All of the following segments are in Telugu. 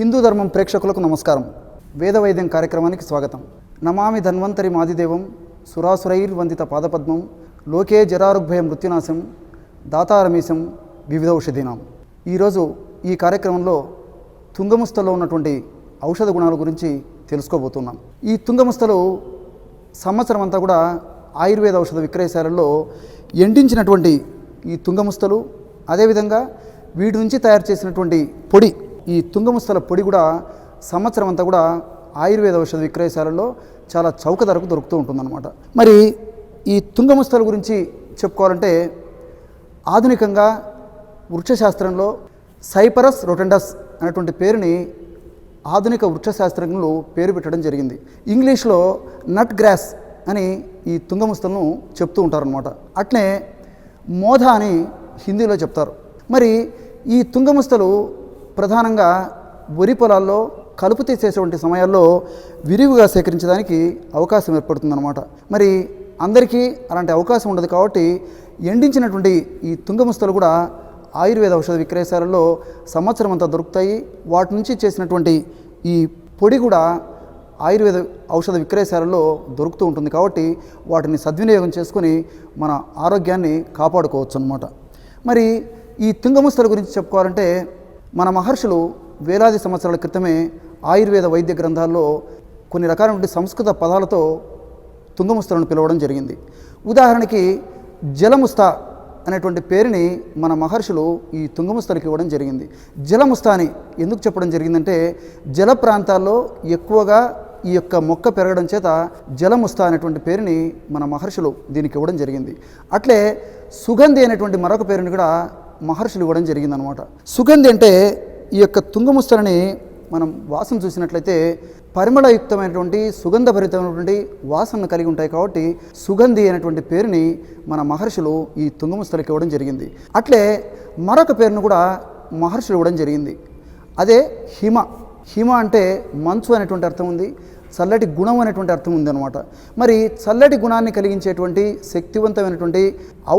హిందూ ధర్మం ప్రేక్షకులకు నమస్కారం. వేదవైద్యం కార్యక్రమానికి స్వాగతం. నమామి ధన్వంతరి మాదిదేవం సురాసురైర్వందిత పాదపద్మం లోకే జరారుగ్భయ మృత్యునాశం దాతారమీశం వివిధౌషధీనాం. ఈరోజు ఈ కార్యక్రమంలో తుంగముస్తలో ఉన్నటువంటి ఔషధ గుణాల గురించి తెలుసుకోబోతున్నాం. ఈ తుంగముస్తలు సంవత్సరం అంతా కూడా ఆయుర్వేద ఔషధ విక్రయశాలల్లో ఎండించినటువంటి ఈ తుంగముస్తలు, అదేవిధంగా వీటి నుంచి తయారు చేసినటువంటి పొడి, ఈ తుంగముస్తల పొడి కూడా సంవత్సరం అంతా కూడా ఆయుర్వేద ఔషధ విక్రయశాలల్లో చాలా చౌక ధరకు దొరుకుతూ ఉంటుందన్నమాట. మరి ఈ తుంగముస్తల గురించి చెప్పుకోవాలంటే ఆధునికంగా వృక్షశాస్త్రంలో సైపరస్ రొటెండస్ అనేటువంటి పేరుని ఆధునిక వృక్షశాస్త్రజ్ఞులు పేరు పెట్టడం జరిగింది. ఇంగ్లీష్లో నట్ గ్రాస్ అని ఈ తుంగముస్తలను చెప్తూ ఉంటారనమాట. అట్లే మోధ అని హిందీలో చెప్తారు. మరి ఈ తుంగముస్తలు ప్రధానంగా వరి పొలాల్లో కలుపు తీసేటువంటి సమయాల్లో విరివిగా సేకరించడానికి అవకాశం ఏర్పడుతుందన్నమాట. మరి అందరికీ అలాంటి అవకాశం ఉండదు కాబట్టి ఎండించినటువంటి ఈ తుంగముస్తలు కూడా ఆయుర్వేద ఔషధ విక్రయశాలల్లో సంవత్సరం అంతా దొరుకుతాయి. వాటి నుంచి చేసినటువంటి ఈ పొడి కూడా ఆయుర్వేద ఔషధ విక్రయశాలల్లో దొరుకుతూ ఉంటుంది కాబట్టి వాటిని సద్వినియోగం చేసుకొని మన ఆరోగ్యాన్ని కాపాడుకోవచ్చు అన్నమాట. మరి ఈ తుంగముస్తల గురించి చెప్పుకోవాలంటే మన మహర్షులు వేలాది సంవత్సరాల క్రితమే ఆయుర్వేద వైద్య గ్రంథాల్లో కొన్ని రకాలైన సంస్కృత పదాలతో తుంగముస్తలను పిలవడం జరిగింది. ఉదాహరణకి జలముస్త అనేటువంటి పేరుని మన మహర్షులు ఈ తుంగముస్తలకి ఇవ్వడం జరిగింది. జలముస్త అని ఎందుకు చెప్పడం జరిగిందంటే జల ప్రాంతాల్లో ఎక్కువగా ఈ యొక్క మొక్క పెరగడం చేత జలముస్త అనేటువంటి పేరుని మన మహర్షులు దీనికి ఇవ్వడం జరిగింది. అట్లే సుగంధి అనేటువంటి మరొక పేరుని కూడా మహర్షులు ఇవ్వడం జరిగిందనమాట. సుగంధి అంటే ఈ యొక్క తుంగముస్తలని మనం వాసన చూసినట్లయితే పరిమళయుక్తమైనటువంటి సుగంధభరితమైనటువంటి వాసనను కలిగి ఉంటాయి కాబట్టి సుగంధి అనేటువంటి పేరుని మన మహర్షులు ఈ తుంగముస్తలకి ఇవ్వడం జరిగింది. అట్లే మరొక పేరును కూడా మహర్షులు ఇవ్వడం జరిగింది. అదే హిమ. హిమ అంటే మంచు అనేటువంటి అర్థం ఉంది, చల్లటి గుణం అనేటువంటి అర్థం ఉంది అనమాట. మరి చల్లటి గుణాన్ని కలిగించేటువంటి శక్తివంతమైనటువంటి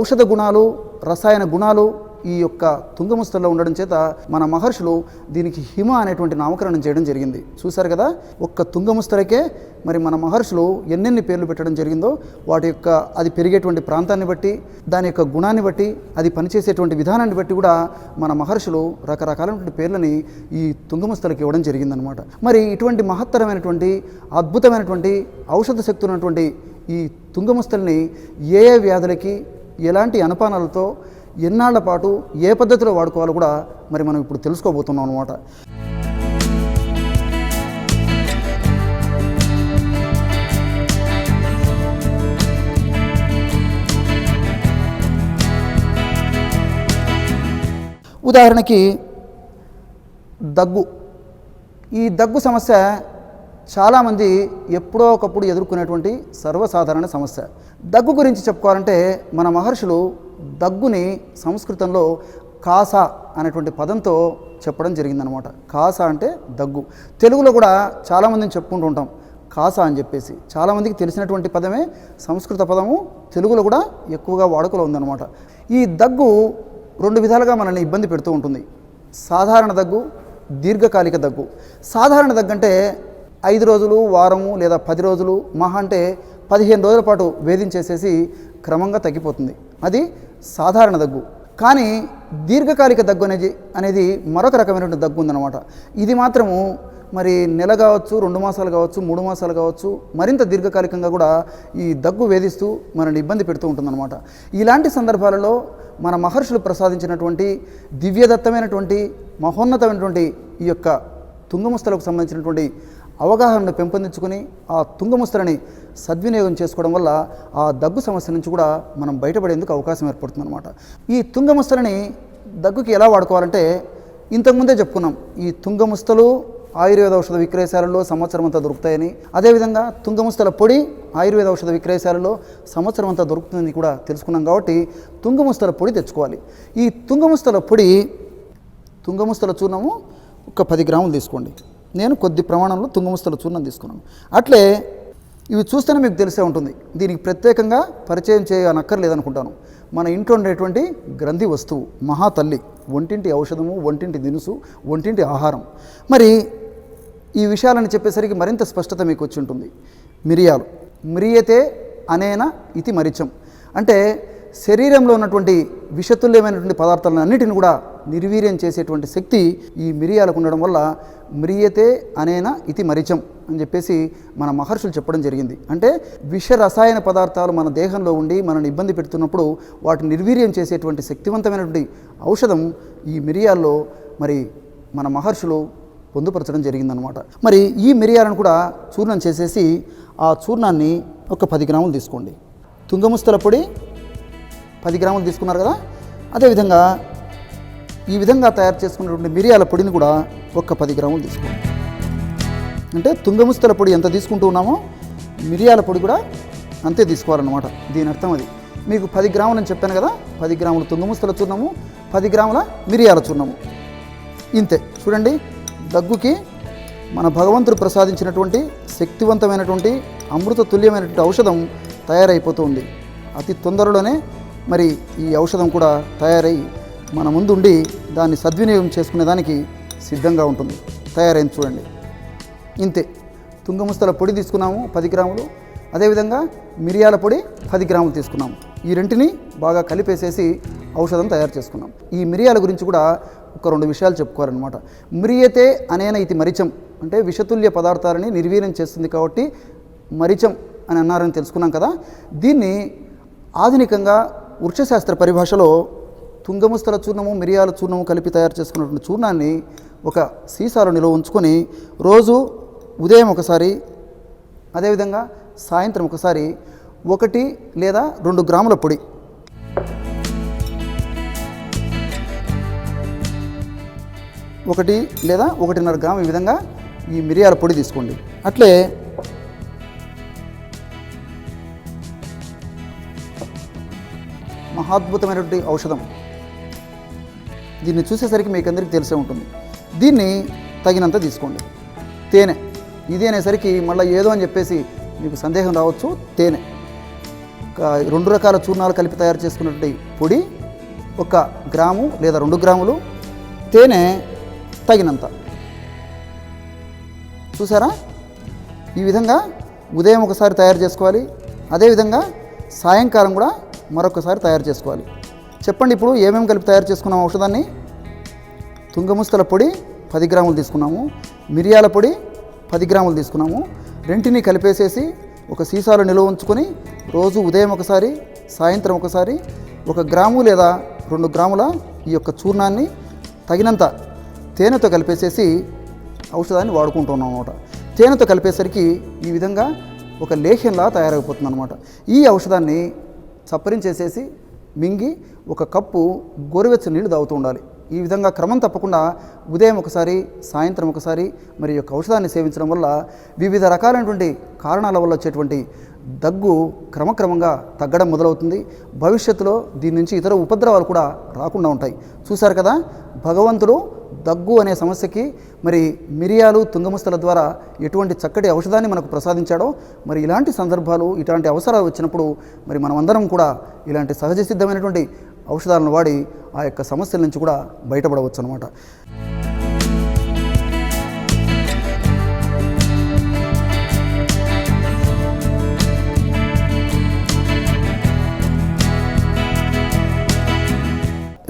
ఔషధ గుణాలు, రసాయన గుణాలు ఈ యొక్క తుంగముస్తల్లో ఉండడం చేత మన మహర్షులు దీనికి హిమ అనేటువంటి నామకరణం చేయడం జరిగింది. చూశారు కదా, ఒక్క తుంగముస్తలకే మరి మన మహర్షులు ఎన్నెన్ని పేర్లు పెట్టడం జరిగిందో వాటి యొక్క అది పెరిగేటువంటి ప్రాంతాన్ని బట్టి, దాని యొక్క గుణాన్ని బట్టి, అది పనిచేసేటువంటి విధానాన్ని బట్టి కూడా మన మహర్షులు రకరకాలైనటువంటి పేర్లని ఈ తుంగముస్తలకి ఇవ్వడం జరిగిందనమాట. మరి ఇటువంటి మహత్తరమైనటువంటి అద్భుతమైనటువంటి ఔషధ శక్తి ఉన్నటువంటి ఈ తుంగముస్తల్ని ఏ ఏ వ్యాధులకి ఎలాంటి అనుపానాలతో ఎన్నాళ్ల పాటు ఏ పద్ధతిలో వాడుకోవాలో కూడా మరి మనం ఇప్పుడు తెలుసుకోబోతున్నాం అన్నమాట. ఉదాహరణకి దగ్గు. ఈ దగ్గు సమస్య చాలామంది ఎప్పుడో ఒకప్పుడు ఎదుర్కొనేటువంటి సర్వసాధారణ సమస్య. దగ్గు గురించి చెప్పుకోవాలంటే మన మహర్షులు దగ్గుని సంస్కృతంలో కాస అనేటువంటి పదంతో చెప్పడం జరిగిందనమాట. కాస అంటే దగ్గు. తెలుగులో కూడా చాలామందిని చెప్పుకుంటూ ఉంటాం కాస అని చెప్పేసి. చాలామందికి తెలిసినటువంటి పదమే సంస్కృత పదము, తెలుగులో కూడా ఎక్కువగా వాడుకలో ఉందన్నమాట. ఈ దగ్గు రెండు విధాలుగా మనల్ని ఇబ్బంది పెడుతూ ఉంటుంది. సాధారణ దగ్గు, దీర్ఘకాలిక దగ్గు. సాధారణ దగ్గు అంటే 5 రోజులు, వారము లేదా 10 రోజులు, మహా అంటే 15 రోజుల పాటు వేధించేసేసి క్రమంగా తగ్గిపోతుంది. అది సాధారణ దగ్గు. కానీ దీర్ఘకాలిక దగ్గు అనేది మరొక రకమైనటువంటి దగ్గు ఉందన్నమాట. ఇది మాత్రము మరి నెల కావచ్చు, 2 మాసాలు కావచ్చు, 3 మాసాలు కావచ్చు, మరింత దీర్ఘకాలికంగా కూడా ఈ దగ్గు వేధిస్తూ మనల్ని ఇబ్బంది పెడుతూ ఉంటుందన్నమాట. ఇలాంటి సందర్భాలలో మన మహర్షులు ప్రసాదించినటువంటి దివ్యదత్తమైనటువంటి మహోన్నతమైనటువంటి ఈ యొక్క తుంగముస్తలకు సంబంధించినటువంటి అవగాహనను పెంపొందించుకొని ఆ తుంగముస్తలని సద్వినియోగం చేసుకోవడం వల్ల ఆ దగ్గు సమస్య నుంచి కూడా మనం బయటపడేందుకు అవకాశం ఏర్పడుతుందన్నమాట. ఈ తుంగముస్తలని దగ్గుకి ఎలా వాడుకోవాలంటే ఇంతకుముందే చెప్పుకున్నాం. ఈ తుంగముస్తలు ఆయుర్వేద ఔషధ విక్రయశాలలో సంవత్సరం అంతా దొరుకుతాయని, అదేవిధంగా తుంగముస్తల పొడి ఆయుర్వేద ఔషధ విక్రయశాలలో సంవత్సరం అంతా దొరుకుతుందని కూడా తెలుసుకున్నాం. కాబట్టి తుంగముస్తల పొడి తెచ్చుకోవాలి. ఈ తుంగముస్తల పొడి, తుంగముస్తల చూర్ణము ఒక 10 గ్రాములు తీసుకోండి. నేను కొద్ది ప్రమాణంలో తుంగముస్తల చూర్ణం తీసుకున్నాను. అట్లే ఇవి చూస్తేనే మీకు తెలిసే ఉంటుంది, దీనికి ప్రత్యేకంగా పరిచయం చేయనక్కర్లేదనుకుంటాను. మన ఇంట్లో ఉండేటువంటి గ్రంథి వస్తువు మహాతల్లి వంటింటి ఔషధము, వంటింటి దినుసు, వంటింటి ఆహారం. మరి ఈ విషయాలను చెప్పేసరికి మరింత స్పష్టత మీకు వచ్చి ఉంటుంది. మిరియాలు, మ్రియతే అనేన ఇతి మరిచం, అంటే శరీరంలో ఉన్నటువంటి విషతుల్యమైనటువంటి పదార్థాలను అన్నిటిని కూడా నిర్వీర్యం చేసేటువంటి శక్తి ఈ మిరియాలకు ఉండడం వల్ల మ్రియతే అనేన ఇతి మరిచం అని చెప్పేసి మన మహర్షులు చెప్పడం జరిగింది. అంటే విష రసాయన పదార్థాలు మన దేహంలో ఉండి మనల్ని ఇబ్బంది పెడుతున్నప్పుడు వాటిని నిర్వీర్యం చేసేటువంటి శక్తివంతమైనటువంటి ఔషధం ఈ మిరియాల్లో మరి మన మహర్షులు పొందుపరచడం జరిగిందనమాట. మరి ఈ మిరియాలను కూడా చూర్ణం చేసేసి ఆ చూర్ణాన్ని ఒక 10 గ్రాములు తీసుకోండి. తుంగముస్తల పొడి 10 గ్రాములు తీసుకున్నారు కదా, అదేవిధంగా ఈ విధంగా తయారు చేసుకున్నటువంటి మిరియాల పొడిని కూడా ఒక 10 గ్రాములు తీసుకోండి. అంటే తుంగముస్తల పొడి ఎంత తీసుకుంటూ ఉన్నామో మిరియాల పొడి కూడా అంతే తీసుకోవాలన్నమాట. దీని అర్థం అది. మీకు 10 గ్రాములు అని చెప్పాను కదా, 10 గ్రాములు తుంగముస్తల చూర్ణము, 10 గ్రాముల మిరియాల చూర్ణము, ఇంతే. చూడండి, దగ్గుకి మన భగవంతుడు ప్రసాదించినటువంటి శక్తివంతమైనటువంటి అమృత తుల్యమైనటువంటి ఔషధం తయారైపోతుంది. అతి తొందరలోనే మరి ఈ ఔషధం కూడా తయారై మన ముందుండి దాన్ని సద్వినియోగం చేసుకునేదానికి సిద్ధంగా ఉంటుంది. తయారైంది చూడండి, ఇంతే. తుంగముస్తల పొడి తీసుకున్నాము 10 గ్రాములు, అదేవిధంగా మిరియాల పొడి 10 గ్రాములు తీసుకున్నాము. ఈ రెంటిని బాగా కలిపేసేసి ఔషధం తయారు చేసుకున్నాం. ఈ మిరియాల గురించి కూడా ఒక 2 విషయాలు చెప్పుకోవాలన్నమాట. మ్రియతే అనేన ఇది మరిచం, అంటే విషతుల్య పదార్థాలని నిర్వీర్యం చేస్తుంది కాబట్టి మరిచం అని అన్నారని తెలుసుకున్నాం కదా. దీన్ని ఆధునికంగా వృక్షశాస్త్ర పరిభాషలో తుంగముస్తల చూర్ణము, మిరియాల చూర్ణము కలిపి తయారు చేసుకున్నటువంటి చూర్ణాన్ని ఒక సీసాలో నిల్వ ఉంచుకొని రోజు ఉదయం ఒకసారి, అదేవిధంగా సాయంత్రం ఒకసారి 1 లేదా 2 గ్రాముల పొడి, ఒకటి లేదా 1.5 గ్రాము ఈ విధంగా ఈ మిరియాల పొడి తీసుకోండి. అట్లే మహాద్భుతమైనటువంటి ఔషధం. దీన్ని చూసేసరికి మీకు అందరికీ తెలిసే ఉంటుంది. దీన్ని తగినంత తీసుకోండి. తేనె, ఇది అనేసరికి మళ్ళీ ఏదో అని చెప్పేసి మీకు సందేహం రావచ్చు. తేనె 2 రకాల చూర్ణాలు కలిపి తయారు చేసుకున్నటువంటి పొడి 1 గ్రాము లేదా 2 గ్రాములు, తేనె తగినంత. చూసారా, ఈ విధంగా ఉదయం ఒకసారి తయారు చేసుకోవాలి, అదేవిధంగా సాయంకాలం కూడా మరొకసారి తయారు చేసుకోవాలి. చెప్పండి, ఇప్పుడు ఏమేమి కలిపి తయారు చేసుకున్నాము ఔషధాన్ని? తుంగముస్తల పొడి 10 గ్రాములు తీసుకున్నాము, మిరియాల పొడి 10 గ్రాములు తీసుకున్నాము. రెంటిని కలిపేసేసి ఒక సీసాలో నిల్వ ఉంచుకొని రోజు ఉదయం ఒకసారి, సాయంత్రం ఒకసారి 1 గ్రాము లేదా 2 గ్రాముల ఈ యొక్క చూర్ణాన్ని తగినంత తేనెతో కలిపేసేసి ఔషధాన్ని వాడుకుంటున్నాం అన్నమాట. తేనెతో కలిపేసరికి ఈ విధంగా ఒక లేహ్యంలా తయారైపోతుంది అన్నమాట. ఈ ఔషధాన్ని చప్పరించేసేసి మింగి 1 కప్పు గోరువెచ్చని నీళ్ళు తాగుతూ ఉండాలి. ఈ విధంగా క్రమం తప్పకుండా ఉదయం ఒకసారి, సాయంత్రం ఒకసారి మరి ఈ యొక్క ఔషధాన్ని సేవించడం వల్ల వివిధ రకాలైనటువంటి కారణాల వల్ల వచ్చేటువంటి దగ్గు క్రమక్రమంగా తగ్గడం మొదలవుతుంది. భవిష్యత్తులో దీని నుంచి ఇతర ఉపద్రవాలు కూడా రాకుండా ఉంటాయి. చూశారు కదా, భగవంతుడు దగ్గు అనే సమస్యకి మరి మిరియాలు, తుంగముస్తల ద్వారా ఎటువంటి చక్కటి ఔషధాన్ని మనకు ప్రసాదించాడో, మరి ఇలాంటి సందర్భాలు, ఇలాంటి అవసరాలు వచ్చినప్పుడు మరి మనమందరం కూడా ఇలాంటి సహజ సిద్ధమైనటువంటి ఔషధాలను వాడి ఆ యొక్క సమస్యల నుంచి కూడా బయటపడవచ్చు అన్నమాట.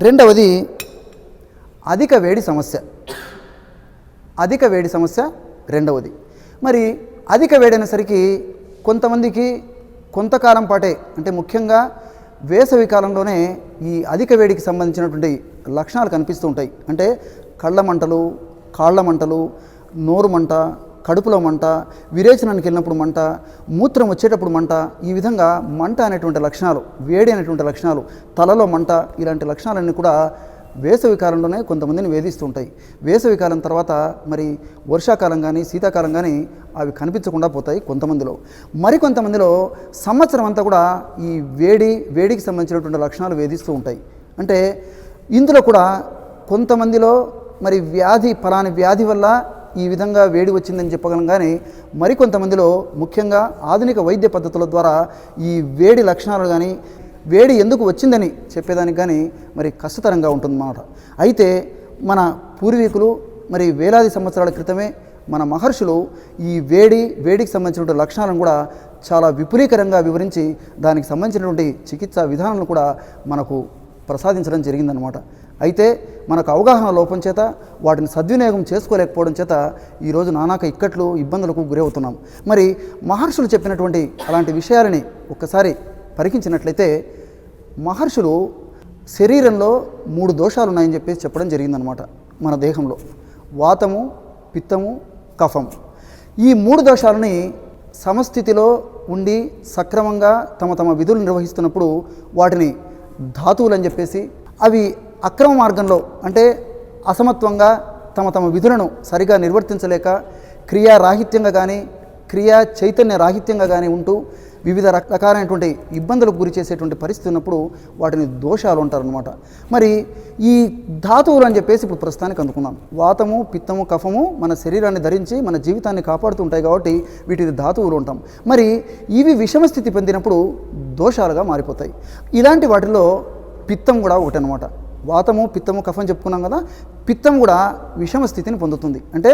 రెండవది అధిక వేడి సమస్య. అధిక వేడి సమస్య రెండవది. మరి అధిక వేడి అనేసరికి కొంతమందికి కొంతకాలం పాటే, అంటే ముఖ్యంగా వేసవి కాలంలోనే ఈ అధిక వేడికి సంబంధించినటువంటి లక్షణాలు కనిపిస్తూ ఉంటాయి. అంటే కళ్ళ మంటలు, కాళ్ళ మంటలు, నోరు మంట, కడుపులో మంట, విరేచనానికి వెళ్ళినప్పుడు మంట, మూత్రం వచ్చేటప్పుడు మంట, ఈ విధంగా మంట అనేటువంటి లక్షణాలు, వేడి అనేటువంటి లక్షణాలు, తలలో మంట, ఇలాంటి లక్షణాలన్నీ కూడా వేసవి కాలంలోనే కొంతమందిని వేధిస్తూ ఉంటాయి. వేసవి కాలం తర్వాత మరి వర్షాకాలం కానీ శీతాకాలం కానీ అవి కనిపించకుండా పోతాయి కొంతమందిలో. మరికొంతమందిలో సంవత్సరం అంతా కూడా ఈ వేడికి సంబంధించినటువంటి లక్షణాలు వేధిస్తూ ఉంటాయి. అంటే ఇందులో కూడా కొంతమందిలో మరి పలాని వ్యాధి వల్ల ఈ విధంగా వేడి వచ్చిందని చెప్పగలం. కానీ మరికొంతమందిలో ముఖ్యంగా ఆధునిక వైద్య పద్ధతుల ద్వారా ఈ వేడి లక్షణాలు కానీ వేడి ఎందుకు వచ్చిందని చెప్పేదానికి కానీ మరి కష్టతరంగా ఉంటుందన్నమాట. అయితే మన పూర్వీకులు మరి వేలాది సంవత్సరాల క్రితమే మన మహర్షులు ఈ వేడికి సంబంధించినటువంటి లక్షణాలను కూడా చాలా విపులీకరంగా వివరించి దానికి సంబంధించినటువంటి చికిత్సా విధానాలను కూడా మనకు ప్రసాదించడం జరిగిందనమాట. అయితే మనకు అవగాహన లోపం చేత వాటిని సద్వినియోగం చేసుకోలేకపోవడం చేత ఈరోజు నానాక ఇక్కట్లు ఇబ్బందులకు గురవుతున్నాం. మరి మహర్షులు చెప్పినటువంటి అలాంటి విషయాలని ఒక్కసారి పరికించినట్లయితే మహర్షులు శరీరంలో 3 దోషాలు ఉన్నాయని చెప్పేసి చెప్పడం జరిగిందనమాట. మన దేహంలో వాతము, పిత్తము, కఫం. ఈ 3 దోషాలని సమస్థితిలో ఉండి సక్రమంగా తమ విధులు నిర్వహిస్తున్నప్పుడు వాటిని ధాతువులు అని చెప్పేసి, అవి అక్రమ మార్గంలో అంటే అసమత్వంగా తమ విధులను సరిగా నిర్వర్తించలేక క్రియారాహిత్యంగా కానీ క్రియా చైతన్య రాహిత్యంగా కానీ ఉంటూ వివిధ రకాలైనటువంటి ఇబ్బందులకు గురి చేసేటువంటి పరిస్థితి ఉన్నప్పుడు వాటిని దోషాలు అంటారనమాట. మరి ఈ ధాతువులు అని చెప్పేసి ఇప్పుడు ప్రస్తుతానికి అందుకున్నాం. వాతము, పిత్తము, కఫము మన శరీరాన్ని ధరించి మన జీవితాన్ని కాపాడుతూ ఉంటాయి కాబట్టి వీటిని ధాతువులు ఉంటాం. మరి ఇవి విషమ స్థితి పొందినప్పుడు దోషాలుగా మారిపోతాయి. ఇలాంటి వాటిలో పిత్తం కూడా ఒకటి అనమాట. వాతము, పిత్తము, కఫం చెప్పుకున్నాం కదా. పిత్తం కూడా విషమ స్థితిని పొందుతుంది. అంటే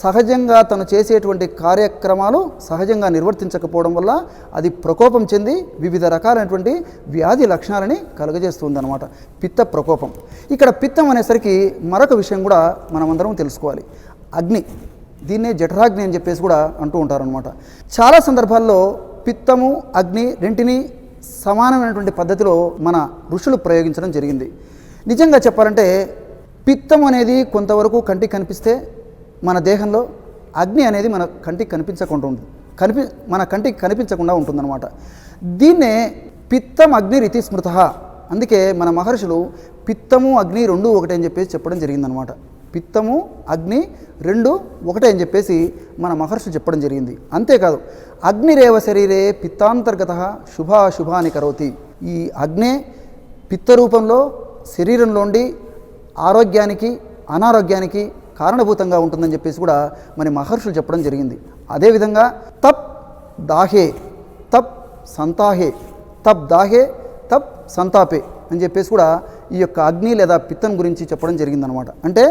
సహజంగా తను చేసేటువంటి కార్యక్రమాలు సహజంగా నిర్వర్తించకపోవడం వల్ల అది ప్రకోపం చెంది వివిధ రకాలైనటువంటి వ్యాధి లక్షణాలని కలుగజేస్తుంది అనమాట. పిత్త ప్రకోపం. ఇక్కడ పిత్తం అనేసరికి మరొక విషయం కూడా మనమందరం తెలుసుకోవాలి. అగ్ని, దీన్నే జఠరాగ్ని అని చెప్పేసి కూడా అంటూ ఉంటారనమాట. చాలా సందర్భాల్లో పిత్తము, అగ్ని రెంటిని సమానమైనటువంటి పద్ధతిలో మన ఋషులు ప్రయోగించడం జరిగింది. నిజంగా చెప్పాలంటే పిత్తం అనేది కొంతవరకు కంటికి కనిపిస్తే మన దేహంలో అగ్ని అనేది మన కంటికి కనిపించకుండా ఉంటుంది, మన కంటికి కనిపించకుండా ఉంటుందన్నమాట. దీన్నే పిత్తం అగ్ని రీతి స్మృత. అందుకే మన మహర్షులు పిత్తము అగ్ని 2 ఒకటే అని చెప్పేసి చెప్పడం జరిగిందనమాట. పిత్తము అగ్ని 2 ఒకటే అని చెప్పేసి మన మహర్షులు చెప్పడం జరిగింది. అంతేకాదు అగ్నిరేవ శరీరే పిత్తాంతర్గత శుభాశుభాని కరోతి. ఈ అగ్నే పిత్త రూపంలో శరీరంలోండి ఆరోగ్యానికి అనారోగ్యానికి కారణభూతంగా ఉంటుందని చెప్పేసి కూడా మన మహర్షులు చెప్పడం జరిగింది. అదేవిధంగా తప్ దాహే, తప్ సంతాహే, తప్ దాహే, తప్ సంతాపే అని చెప్పేసి కూడా ఈ యొక్క అగ్ని లేదా పిత్తం గురించి చెప్పడం జరిగిందనమాట. అంటే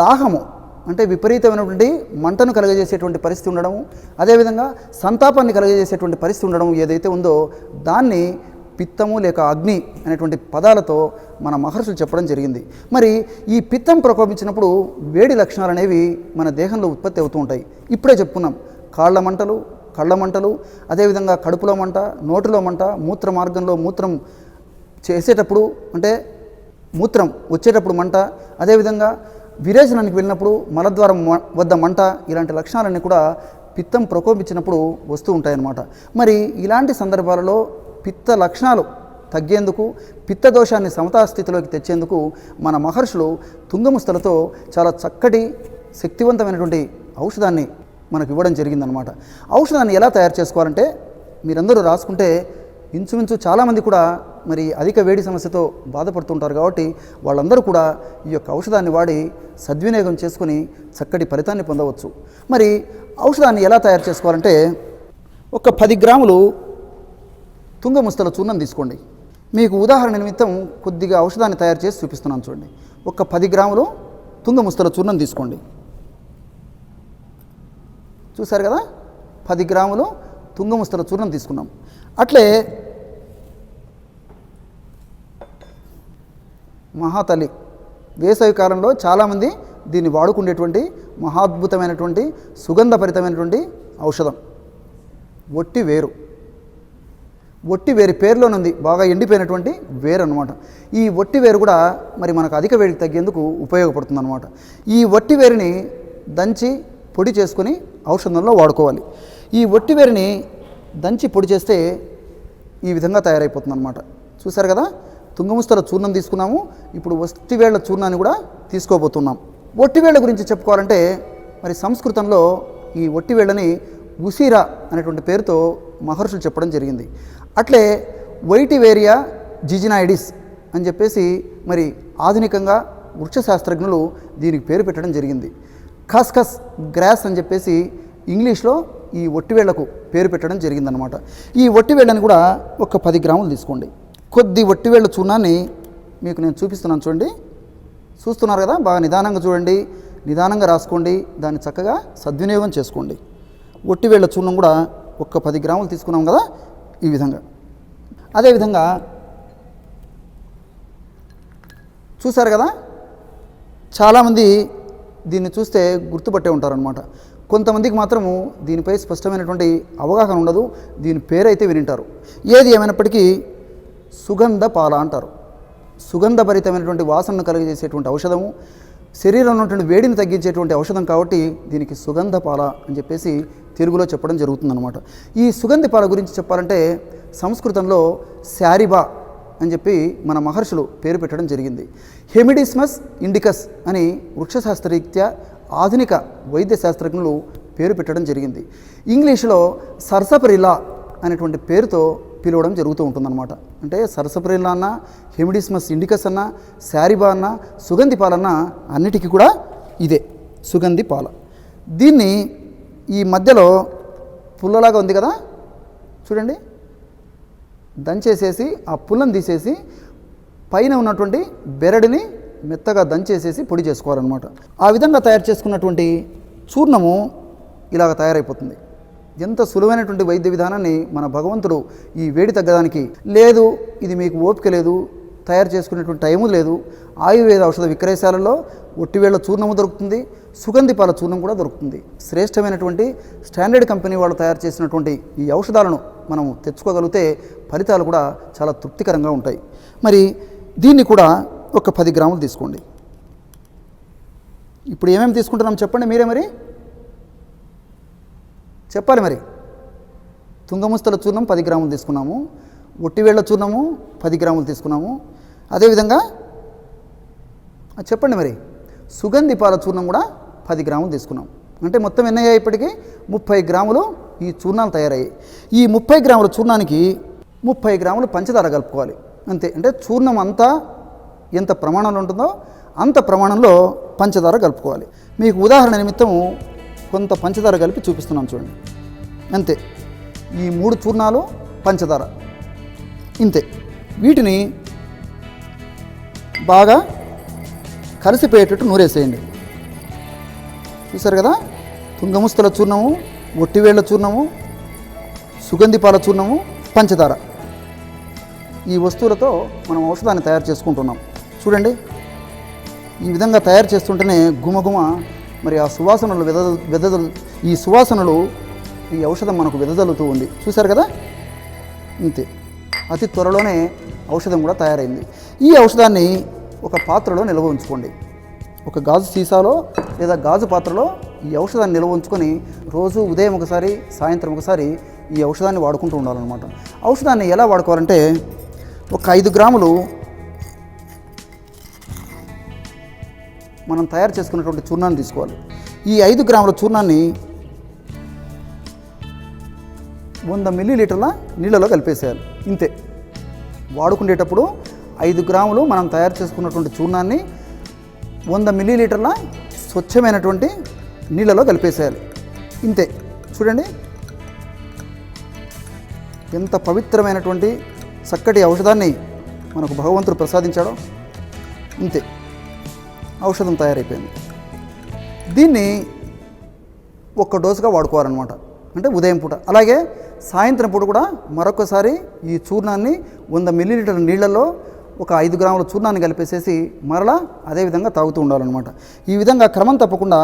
దాహము అంటే విపరీతమైనటువంటి మంటను కలుగజేసేటువంటి పరిస్థితి ఉండడము, అదేవిధంగా సంతాపాన్ని కలుగజేసేటువంటి పరిస్థితి ఉండడం ఏదైతే ఉందో దాన్ని పిత్తము లేక అగ్ని అనేటువంటి పదాలతో మన మహర్షులు చెప్పడం జరిగింది. మరి ఈ పిత్తం ప్రకోపించినప్పుడు వేడి లక్షణాలు అనేవి మన దేహంలో ఉత్పత్తి అవుతూ ఉంటాయి. ఇప్పుడే చెప్పుకున్నాం, కాళ్ళ మంటలు, కళ్ళ మంటలు, అదేవిధంగా కడుపులో మంట, నోటిలో మంట, మూత్ర మార్గంలో మూత్రం చేసేటప్పుడు అంటే మూత్రం వచ్చేటప్పుడు మంట, అదేవిధంగా విరేచనానికి వెళ్ళినప్పుడు మలద్వారం వద్ద మంట, ఇలాంటి లక్షణాలన్నీ కూడా పిత్తం ప్రకోపించినప్పుడు వస్తూ ఉంటాయన్నమాట. మరి ఇలాంటి సందర్భాలలో పిత్త లక్షణాలు తగ్గేందుకు, పిత్త దోషాన్ని సమతాస్థితిలోకి తెచ్చేందుకు మన మహర్షులు తుంగముస్తలతో చాలా చక్కటి శక్తివంతమైనటువంటి ఔషధాన్ని మనకు ఇవ్వడం జరిగిందనమాట. ఔషధాన్ని ఎలా తయారు చేసుకోవాలంటే మీరందరూ రాసుకుంటే ఇంచుమించు చాలామంది కూడా మరి అధిక వేడి సమస్యతో బాధపడుతుంటారు కాబట్టి వాళ్ళందరూ కూడా ఈ యొక్క ఔషధాన్ని వాడి సద్వినియోగం చేసుకుని చక్కటి ఫలితాన్ని పొందవచ్చు. మరి ఔషధాన్ని ఎలా తయారు చేసుకోవాలంటే ఒక 10 గ్రాములు తుంగముస్తల చూర్ణం తీసుకోండి. మీకు ఉదాహరణ నిమిత్తం కొద్దిగా ఔషధాన్ని తయారు చేసి చూపిస్తున్నాను చూడండి. ఒక 10 గ్రాములు తుంగముస్తల చూర్ణం తీసుకోండి. చూశారు కదా, 10 గ్రాములు తుంగముస్తల చూర్ణం తీసుకున్నాం. అట్లే మహాతల్లి వేసవి కాలంలో చాలామంది దీన్ని వాడుకునేటువంటి మహాద్భుతమైనటువంటి సుగంధభరితమైనటువంటి ఔషధం ఒట్టి వేరు. ఒట్టి వేరు పేరులోనుంది, బాగా ఎండిపోయినటువంటి వేరు అనమాట. ఈ ఒట్టి వేరు కూడా మరి మనకు అధిక వేడికి తగ్గేందుకు ఉపయోగపడుతుంది అనమాట. ఈ ఒట్టి వేరుని దంచి పొడి చేసుకొని ఔషధంలో వాడుకోవాలి. ఈ ఒట్టి వేరుని దంచి పొడి చేస్తే ఈ విధంగా తయారైపోతుంది అనమాట. చూసారు కదా, తుంగముస్తల చూర్ణం తీసుకున్నాము. ఇప్పుడు ఒట్టివేళ్ల చూర్ణాన్ని కూడా తీసుకోబోతున్నాం. ఒట్టివేళ్ల గురించి చెప్పుకోవాలంటే మరి సంస్కృతంలో ఈ ఒట్టివేళ్లని ఉసిరా అనేటువంటి పేరుతో మహర్షులు చెప్పడం జరిగింది. అట్లే వైటివేరియా జిజినాయిడిస్ అని చెప్పేసి మరి ఆధునికంగా వృక్షశాస్త్రజ్ఞులు దీనికి పేరు పెట్టడం జరిగింది. ఖస్ఖస్ గ్రాస్ అని చెప్పేసి ఇంగ్లీష్లో ఈ ఒట్టివేళ్లకు పేరు పెట్టడం జరిగిందనమాట. ఈ ఒట్టివేళ్ళని కూడా ఒక 10 గ్రాములు తీసుకోండి. కొద్ది వట్టివేళ్ళ చూర్ణాన్ని మీకు నేను చూపిస్తున్నాను చూడండి. చూస్తున్నారు కదా, బాగా నిదానంగా చూడండి, నిదానంగా రాసుకోండి, దాన్ని చక్కగా సద్వినియోగం చేసుకోండి. వట్టివేళ్ళ చూర్ణం కూడా ఒక 10 గ్రాములు తీసుకున్నాం కదా, ఈ విధంగా. అదేవిధంగా చూసారు కదా, చాలామంది దీన్ని చూస్తే గుర్తుపట్టే ఉంటారనమాట. కొంతమందికి మాత్రము దీనిపై స్పష్టమైనటువంటి అవగాహన ఉండదు. దీని పేరైతే వినింటారు. ఏది ఏమైనప్పటికీ సుగంధ పాల అంటారు. సుగంధభరితమైనటువంటి వాసనను కలిగజేసేటువంటి ఔషధము, శరీరంలో ఉన్నటువంటి వేడిని తగ్గించేటువంటి ఔషధం కాబట్టి దీనికి సుగంధ పాల అని చెప్పేసి తెలుగులో చెప్పడం జరుగుతుందన్నమాట. ఈ సుగంధి పాల గురించి చెప్పాలంటే సంస్కృతంలో శారిబా అని చెప్పి మన మహర్షులు పేరు పెట్టడం జరిగింది. హెమిడిస్మస్ ఇండికస్ అని వృక్షశాస్త్రరీత్యా ఆధునిక వైద్య శాస్త్రజ్ఞులు పేరు పెట్టడం జరిగింది. ఇంగ్లీషులో సర్సపరిల్లా అనేటువంటి పేరుతో పిలవడం జరుగుతూ ఉంటుందన్నమాట. అంటే సరసపరిల్లా అన్న, హెమిడిస్మస్ ఇండికస్ అన్న, శారిబా అన్న, సుగంధి పాలన్న అన్నిటికీ కూడా ఇదే సుగంధి పాల. దీన్ని ఈ మధ్యలో పుల్లలాగా ఉంది కదా చూడండి, దంచేసేసి ఆ పుల్లను తీసేసి పైన ఉన్నటువంటి బెరడిని మెత్తగా దంచేసేసి పొడి చేసుకోవాలన్నమాట. ఆ విధంగా తయారు చేసుకున్నటువంటి చూర్ణము ఇలాగ తయారైపోతుంది. ఎంత సులువైనటువంటి వైద్య విధానాన్ని మన భగవంతుడు ఈ వేడి తగ్గడానికి, లేదు ఇది మీకు ఓపిక లేదు, తయారు చేసుకునేటువంటి టైము లేదు, ఆయుర్వేద ఔషధ విక్రయశాలలో ఒట్టివేళ్ల చూర్ణము దొరుకుతుంది, సుగంధి పాల చూర్ణం కూడా దొరుకుతుంది. శ్రేష్టమైనటువంటి స్టాండర్డ్ కంపెనీ వాళ్ళు తయారు చేసినటువంటి ఈ ఔషధాలను మనం తెచ్చుకోగలిగితే ఫలితాలు కూడా చాలా తృప్తికరంగా ఉంటాయి. మరి దీన్ని కూడా ఒక 10 గ్రాములు తీసుకోండి. ఇప్పుడు ఏమేమి తీసుకుంటున్నాం చెప్పండి మీరే, మరి చెప్పాలి. మరి తుంగముస్తల చూర్ణం 10 గ్రాములు తీసుకున్నాము, ఒట్టివేళ్ల చూర్ణము 10 గ్రాములు తీసుకున్నాము. అదేవిధంగా చెప్పండి మరి సుగంధి పాల చూర్ణం కూడా 10 గ్రాములు తీసుకున్నాం. అంటే మొత్తం ఎన్ని అయ్యాయి? ఇప్పటికీ 30 గ్రాములు ఈ చూర్ణాలు తయారయ్యాయి. ఈ 30 గ్రాముల చూర్ణానికి 30 గ్రాములు పంచదార కలుపుకోవాలి అంతే. అంటే చూర్ణం అంతా ఎంత ప్రమాణంలో ఉంటుందో అంత ప్రమాణంలో పంచదార కలుపుకోవాలి. మీకు ఉదాహరణ నిమిత్తము కొంత పంచదార కలిపి చూపిస్తున్నాను చూడండి. అంతే, ఈ 3 చూర్ణాలు పంచదార ఇంతే. వీటిని బాగా కలిసిపోయేటట్టు నూరేసేయండి. చూసారు కదా, తుంగముస్తల చూర్ణము, ఒట్టివేళ్ల చూర్ణము, సుగంధి పాల చూర్ణము, పంచదార, ఈ వస్తువులతో మనం ఔషధాన్ని తయారు చేసుకుంటున్నాం. చూడండి, ఈ విధంగా తయారు చేస్తుంటేనే గుమగుమ మరి ఆ సువాసనలు ఈ సువాసనలు ఈ ఔషధం మనకు వెదజల్లుతూ ఉంది. చూశారు కదా, ఇంతే. అతి త్వరలోనే ఔషధం కూడా తయారైంది. ఈ ఔషధాన్ని ఒక పాత్రలో నిల్వ ఉంచుకోండి. ఒక గాజు సీసాలో లేదా గాజు పాత్రలో ఈ ఔషధాన్ని నిల్వ ఉంచుకొని రోజు ఉదయం ఒకసారి, సాయంత్రం ఒకసారి ఈ ఔషధాన్ని వాడుకుంటూ ఉండాలన్నమాట. ఔషధాన్ని ఎలా వాడుకోవాలంటే ఒక 5 గ్రాములు మనం తయారు చేసుకున్నటువంటి చూర్ణాన్ని తీసుకోవాలి. ఈ 5 గ్రాముల చూర్ణాన్ని 100 మిల్లీలీటర్ల నీళ్ళలో కలిపేసేయాలి. ఇంతే. వాడుకునేటప్పుడు 5 గ్రాములు మనం తయారు చేసుకున్నటువంటి చూర్ణాన్ని 100 మిల్లీలీటర్ల స్వచ్ఛమైనటువంటి నీళ్ళలో కలిపేసేయాలి. ఇంతే. చూడండి, ఎంత పవిత్రమైనటువంటి చక్కటి ఔషధాన్ని మనకు భగవంతుడు ప్రసాదించాడో. ఇంతే, ఔషధం తయారైపోయింది. దీన్ని ఒక్క డోసుగా వాడుకోవాలన్నమాట. అంటే ఉదయం పూట, అలాగే సాయంత్రం పూట కూడా మరొకసారి ఈ చూర్ణాన్ని 100 మిల్లీలీటర్ల నీళ్ళల్లో ఒక 5 గ్రాముల చూర్ణాన్ని కలిపేసేసి మరలా అదేవిధంగా తాగుతూ ఉండాలన్నమాట. ఈ విధంగా క్రమం తప్పకుండా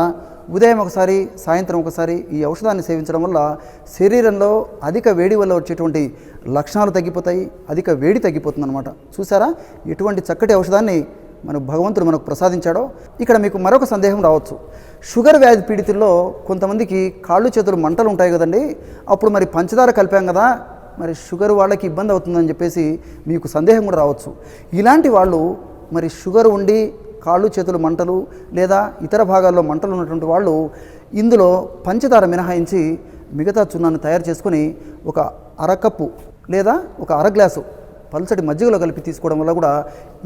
ఉదయం ఒకసారి, సాయంత్రం ఒకసారి ఈ ఔషధాన్ని సేవించడం వల్ల శరీరంలో అధిక వేడి వల్ల వచ్చేటువంటి లక్షణాలు తగ్గిపోతాయి, అధిక వేడి తగ్గిపోతుందన్నమాట. చూసారా ఎటువంటి చక్కటి ఔషధాన్ని మన భగవంతుడు మనకు ప్రసాదించాడో. ఇక్కడ మీకు మరొక సందేహం రావచ్చు. షుగర్ వ్యాధి పీడితుల్లో కొంతమందికి కాళ్ళు చేతులు మంటలు ఉంటాయి కదండి, అప్పుడు మరి పంచదార కలిపాం కదా, మరి షుగర్ వాళ్ళకి ఇబ్బంది అవుతుందని చెప్పేసి మీకు సందేహం కూడా రావచ్చు. ఇలాంటి వాళ్ళు మరి షుగర్ ఉండి కాళ్ళు చేతులు మంటలు లేదా ఇతర భాగాల్లో మంటలు ఉన్నటువంటి వాళ్ళు ఇందులో పంచదార మినహాయించి మిగతా చూర్ణాన్ని తయారు చేసుకొని ఒక అరకప్పు లేదా ఒక అర గ్లాసు పల్చటి మజ్జిగలో కలిపి తీసుకోవడం వల్ల కూడా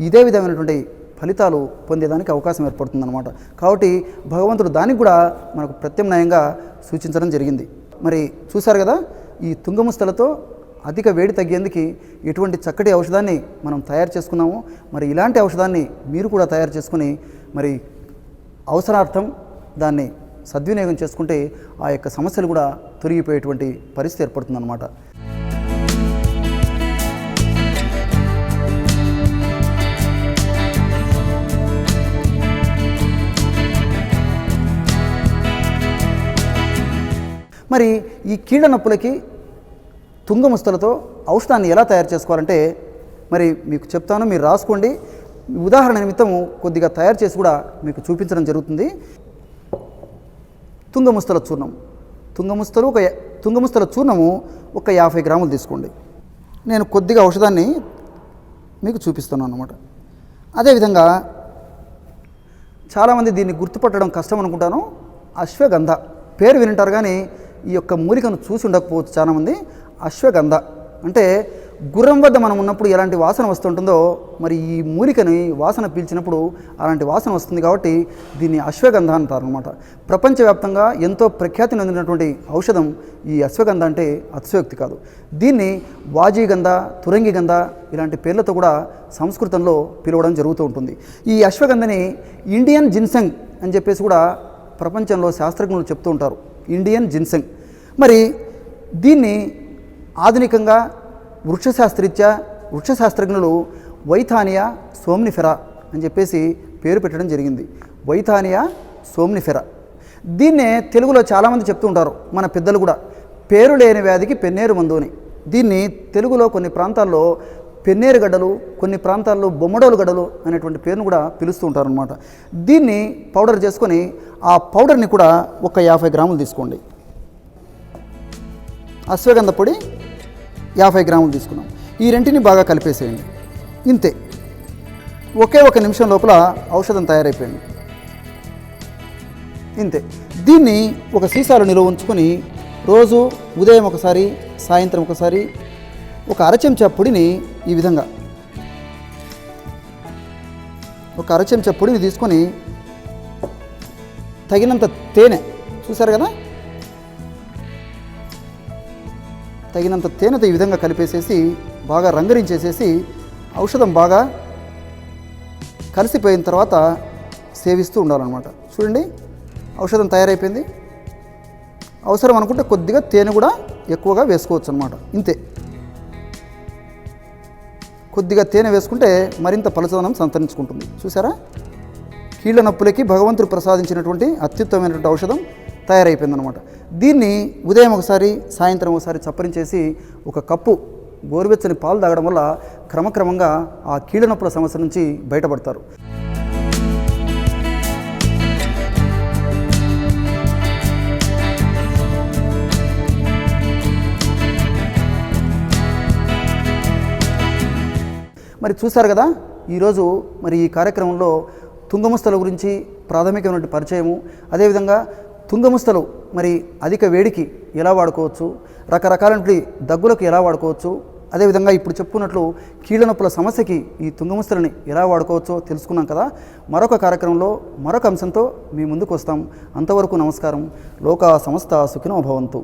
ఇదే విధమైనటువంటి ఫలితాలు పొందేదానికి అవకాశం ఏర్పడుతుందన్నమాట. కాబట్టి భగవంతుడు దానికి కూడా మనకు ప్రత్యామ్నాయంగా సూచించడం జరిగింది. మరి చూశారు కదా, ఈ తుంగముస్తలతో అధిక వేడి తగ్గేందుకు ఎటువంటి చక్కటి ఔషధాన్ని మనం తయారు చేసుకున్నామో మరి ఇలాంటి ఔషధాన్ని మీరు కూడా తయారు చేసుకుని మరి అవసరార్థం దాన్ని సద్వినియోగం చేసుకుంటే ఆ యొక్క సమస్యలు కూడా తొలగిపోయేటువంటి పరిస్థితి ఏర్పడుతుందన్నమాట. మరి ఈ కీళ్ళ నొప్పులకి తుంగముస్తలతో ఔషధాన్ని ఎలా తయారు చేసుకోవాలంటే మరి మీకు చెప్తాను, మీరు రాసుకోండి. ఉదాహరణ నిమిత్తము కొద్దిగా తయారు చేసి కూడా మీకు చూపించడం జరుగుతుంది. తుంగముస్తల చూర్ణం, తుంగముస్తల చూర్ణము ఒక 50 గ్రాములు తీసుకోండి. నేను కొద్దిగా ఔషధాన్ని మీకు చూపిస్తున్నాను అన్నమాట. అదేవిధంగా చాలామంది దీన్ని గుర్తుపట్టడం కష్టం అనుకుంటాను. అశ్వగంధ పేరు వింటారు కానీ ఈ యొక్క మూలికను చూసి ఉండకపోవచ్చు చాలామంది. అశ్వగంధ అంటే గుర్రం వద్ద మనం ఉన్నప్పుడు ఎలాంటి వాసన వస్తుంటుందో మరి ఈ మూలికని వాసన పీల్చినప్పుడు అలాంటి వాసన వస్తుంది కాబట్టి దీన్ని అశ్వగంధ అంటారనమాట. ప్రపంచవ్యాప్తంగా ఎంతో ప్రఖ్యాతి నొందినటువంటి ఔషధం ఈ అశ్వగంధ అంటే అతిశయోక్తి కాదు. దీన్ని వాజీగంధ, తురంగిగంధ ఇలాంటి పేర్లతో కూడా సంస్కృతంలో పిలవడం జరుగుతూ ఉంటుంది. ఈ అశ్వగంధని ఇండియన్ జిన్సెంగ్ అని చెప్పేసి కూడా ప్రపంచంలో శాస్త్రజ్ఞులు చెప్తూ ఉంటారు. Indian ginseng. మరి దీన్ని ఆధునికంగా వృక్షశాస్త్రజ్ఞులు వైథానియా సోమ్నిఫెరా అని చెప్పేసి పేరు పెట్టడం జరిగింది. వైథానియా సోమ్నిఫెరా. దీన్నే తెలుగులో చాలామంది చెప్తూ ఉంటారు, మన పెద్దలు కూడా, పేరు లేని వ్యాధికి పెన్నేరు మందు అని. దీన్ని తెలుగులో కొన్ని ప్రాంతాల్లో పెన్నేరు గడ్డలు, కొన్ని ప్రాంతాల్లో బొమ్మడోలు గడ్డలు అనేటువంటి పేరును కూడా పిలుస్తూ ఉంటారు అనమాట. దీన్ని పౌడర్ చేసుకొని ఆ పౌడర్ని కూడా ఒక 50 గ్రాములు తీసుకోండి. అశ్వగంధ పొడి 50 గ్రాములు తీసుకున్నాం. ఈ రెంటిని బాగా కలిపేసేయండి. ఇంతే, ఒకే 1 నిమిషం లోపల ఔషధం తయారైపోయింది. ఇంతే. దీన్ని ఒక సీసాలో నిల్వ ఉంచుకొని రోజు ఉదయం ఒకసారి, సాయంత్రం ఒకసారి ఒక అరచెంచా పొడిని ఈ విధంగా ఒక అరచెంచా పొడిని తీసుకొని తగినంత తేనె, చూసారు కదా, తగినంత తేనెతో ఈ విధంగా కలిపేసేసి బాగా రంగరించేసేసి ఔషధం బాగా కలిసిపోయిన తర్వాత సేవిస్తూ ఉండాలన్నమాట. చూడండి, ఔషధం తయారైపోయింది. అవసరం అనుకుంటే కొద్దిగా తేనె కూడా ఎక్కువగా వేసుకోవచ్చు అన్నమాట. ఇంతే, కొద్దిగా తేనె వేసుకుంటే మరింత పలుచదనం సంతరించుకుంటుంది. చూసారా, కీళ్ళ నొప్పులకి భగవంతుడు ప్రసాదించినటువంటి అత్యుత్తమైనటువంటి ఔషధం తయారైపోయిందనమాట. దీన్ని ఉదయం ఒకసారి, సాయంత్రం ఒకసారి చప్పరించేసి ఒక కప్పు గోరువెచ్చని పాలు తాగడం వల్ల క్రమక్రమంగా ఆ కీళ్ళ నొప్పుల సమస్య నుంచి బయటపడతారు. మరి చూశారు కదా, ఈరోజు మరి ఈ కార్యక్రమంలో తుంగముస్తల గురించి ప్రాథమికమైనటువంటి పరిచయము, అదేవిధంగా తుంగముస్తలు మరి అధిక వేడికి ఎలా వాడుకోవచ్చు, రకరకాలైనటువంటి దగ్గులకు ఎలా వాడుకోవచ్చు, అదేవిధంగా ఇప్పుడు చెప్పుకున్నట్లు కీళ్ళ నొప్పుల సమస్యకి ఈ తుంగముస్తలని ఎలా వాడుకోవచ్చో తెలుసుకున్నాం కదా. మరొక కార్యక్రమంలో మరొక అంశంతో మీ ముందుకు వస్తాం. అంతవరకు నమస్కారం. లోకా సమస్త సుఖినో భవంతు.